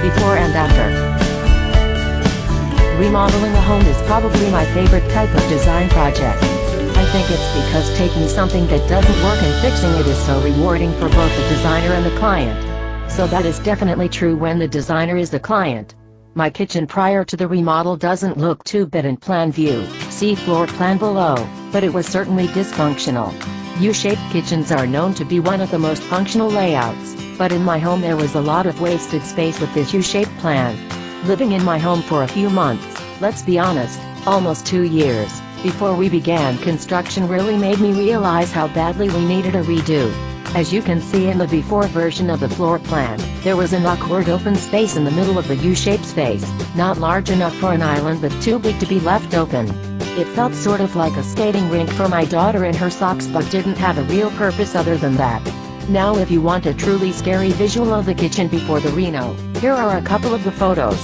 Before and after. Remodeling a home is probably my favorite type of design project. I think it's because taking something that doesn't work and fixing it is so rewarding for both the designer and the client. So that is definitely true when the designer is the client. My kitchen prior to the remodel doesn't look too bad in plan view, see floor plan below, but it was certainly dysfunctional. U-shaped kitchens are known to be one of the most functional layouts, but in my home there was a lot of wasted space with this U-shaped plan. Living in my home for a few months, let's be honest, almost 2 years, before we began construction really made me realize how badly we needed a redo. As you can see in the before version of the floor plan, there was an awkward open space in the middle of the U-shaped space, not large enough for an island but too big to be left open. It felt sort of like a skating rink for my daughter and her socks but didn't have a real purpose other than that. Now if you want a truly scary visual of the kitchen before the reno, here are a couple of the photos.